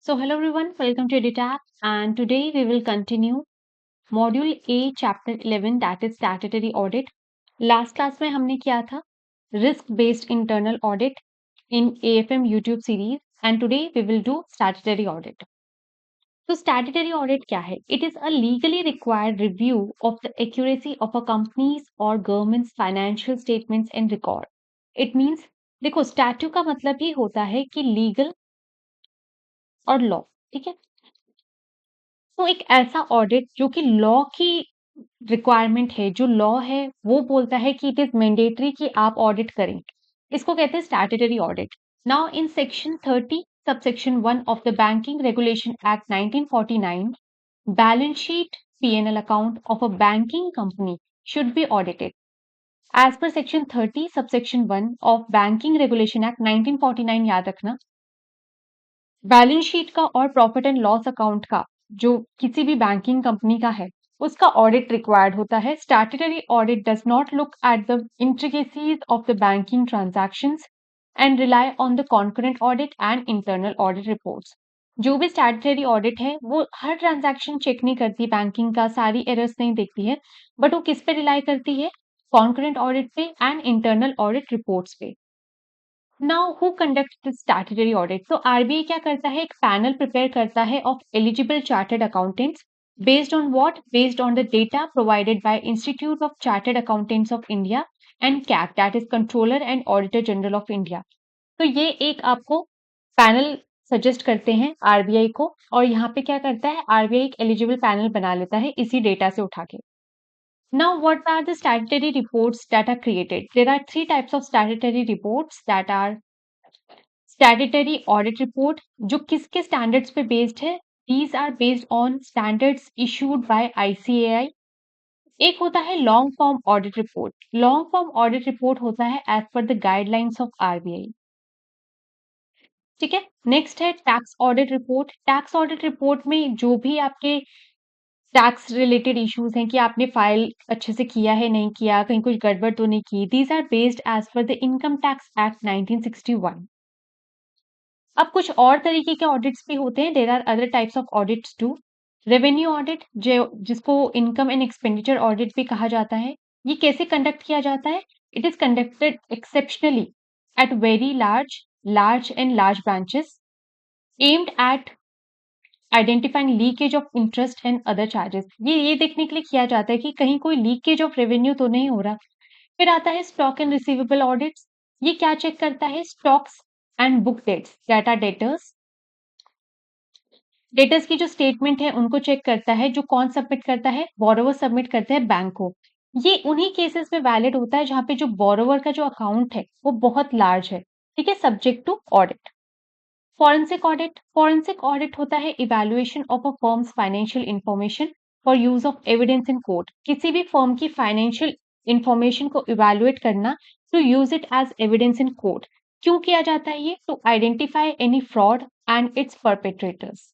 So, hello everyone, welcome to EduTap, and today we will continue Module A, Chapter 11, that is Statutory Audit. Last class में हमने किया था Risk Based Internal Audit in AFM YouTube series, and today we will do Statutory Audit. तो statutory audit क्या है? It is a legally required review of the accuracy of a companies और governments financial statements and record. It means देखो, statute का मतलब ही होता है कि लीगल और लॉ. ठीक है, तो एक ऐसा ऑडिट जो कि लॉ की रिक्वायरमेंट है, जो लॉ है वो बोलता है कि इट इज मैंडेटरी कि आप ऑडिट करें, इसको कहते हैं statutory audit. Now in section 30 subsection 1 of the banking regulation act 1949, balance sheet P&L account of a banking company should be audited. As per section 30 subsection 1 of banking regulation act 1949, याद रखना, balance sheet का और profit and loss account का जो किसी भी banking company का है उसका ऑडिट रिक्वायर्ड होता है. Statutory audit does not look at the intricacies of the banking transactions and rely on the concurrent audit and internal audit reports. जो भी स्टैट्यूटरी ऑडिट है वो हर ट्रांजैक्शन चेक नहीं करती, बैंकिंग का सारी एरर्स नहीं देखती है, बट वो किस पे रिलाई करती है? कॉन्करेंट ऑडिट पे एंड इंटरनल ऑडिट रिपोर्ट्स पे. Now who conduct the statutory audit? तो आरबीआई क्या करता है? एक पैनल प्रिपेयर करता है of eligible chartered accountants based on what? Based on the data provided by institute of chartered accountants of India and CAG, that is controller and auditor general of India. तो ये एक आपको panel suggest करते हैं RBI को, और यहाँ पे क्या करता है? आरबीआई एक एलिजिबल पैनल बना लेता है इसी डेटा से उठा के. Now, what are the statutory reports that are created? There are three types of statutory reports that are statutory audit report, जो किसके स्टैंडर्ड्स पे बेस्ड है? These are based on standards issued by ICAI. एक होता है long form audit report. Long form audit report होता है as per the guidelines of RBI. ठीक है, नेक्स्ट है tax audit report. Tax audit report में जो भी आपके टैक्स रिलेटेड इश्यूज हैं कि आपने फाइल अच्छे से किया है नहीं किया, कहीं कुछ गड़बड़ तो नहीं की, these are based as per the income tax act 1961. अब कुछ और तरीके के ऑडिट्स भी होते हैं. There are other types of audits too. Revenue audit, जो जिसको इनकम एंड एक्सपेंडिचर ऑडिट भी कहा जाता है, ये कैसे कंडक्ट किया जाता है? It is conducted exceptionally at very large and large branches aimed at identifying leakage of interest and other charges. ये देखने के लिए किया जाता है कि कहीं कोई लीकेज ऑफ रेवेन्यू तो नहीं हो रहा. फिर आता है स्टॉक एंड रिसीवेबल ऑडिट्स. ये क्या चेक करता है? Stocks and book debts, data debtors. Debtors की जो स्टेटमेंट है उनको चेक करता है. जो कौन सबमिट करता है? बोरोवर सबमिट करते हैं बैंक को. ये उन्हीं केसेस में वैलिड होता है जहां पे जो बोरोवर का जो अकाउंट है वो बहुत लार्ज है. ठीक है, subject to audit. Forensic audit. Forensic audit होता है evaluation of a firm's financial information for use of evidence in court. किसी भी फर्म की फाइनेंशियल इंफॉर्मेशन को इवैल्यूएट करना to use it as evidence in court. क्यों किया जाता है ये? To identify any fraud and its perpetrators.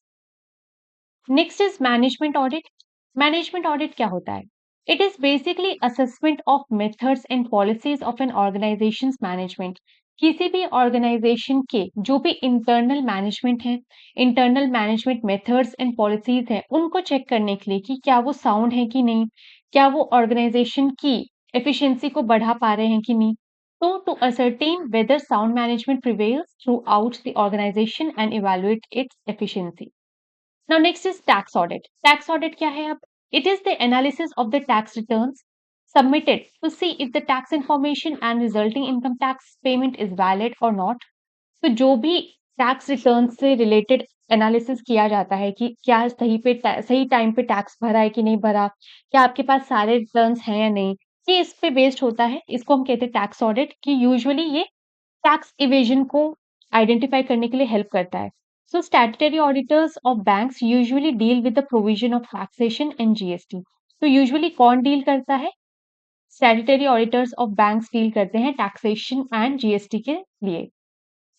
Next is management audit. Management audit क्या होता है? It is basically assessment of methods and policies of an organisation management. किसी भी ऑर्गेनाइजेशन के जो भी इंटरनल मैनेजमेंट है, internal management methods and policies हैं, उनको चेक करने के लिए कि क्या वो साउंड है कि नहीं, क्या वो ऑर्गेनाइजेशन की एफिशिएंसी को बढ़ा पा रहे हैं कि नहीं. तो to ascertain whether sound management prevails throughout the organization and evaluate its efficiency. Now next is tax audit. Tax audit क्या है? अब it is the analysis of the tax returns submitted to see if the tax information and resulting income tax payment is valid or not. तो जो भी tax return से related analysis किया जाता है कि क्या सही टाइम पे टैक्स भरा है कि नहीं भरा, क्या आपके पास सारे रिटर्न्स हैं या नहीं, ये इस पे बेस्ड होता है. इसको हम कहते हैं टैक्स ऑडिट, कि यूजुअली ये टैक्स इवेजन को आइडेंटिफाई करने के लिए हेल्प करता है. So statutory auditors of banks usually deal with the provision of taxation and GST. तो usually कौन डील करता है? Statutory auditors of banks deal करते हैं taxation and GST के लिए.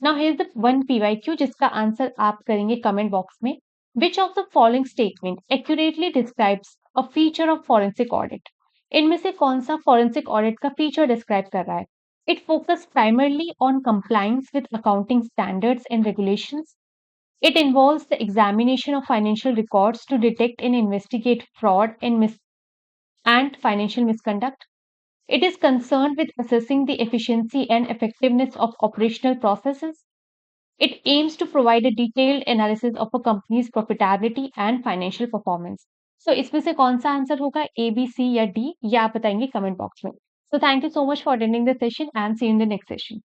Now here's the one PYQ जिसका आंसर आप करेंगे कमेंट बॉक्स में. Which of the following statement accurately describes a feature of forensic audit? इनमें से कौन सा forensic audit का feature describe कर रहा है? It focus primarily on compliance with accounting standards and regulations. It involves the examination of financial records to detect and investigate fraud and financial misconduct. It is concerned with assessing the efficiency and effectiveness of operational processes. It aims to provide a detailed analysis of a company's profitability and financial performance. So इसमें से कौन सा answer होगा, A B C या D, ये आप बताएंगे comment box में. So thank you so much for attending the session and see you in the next session.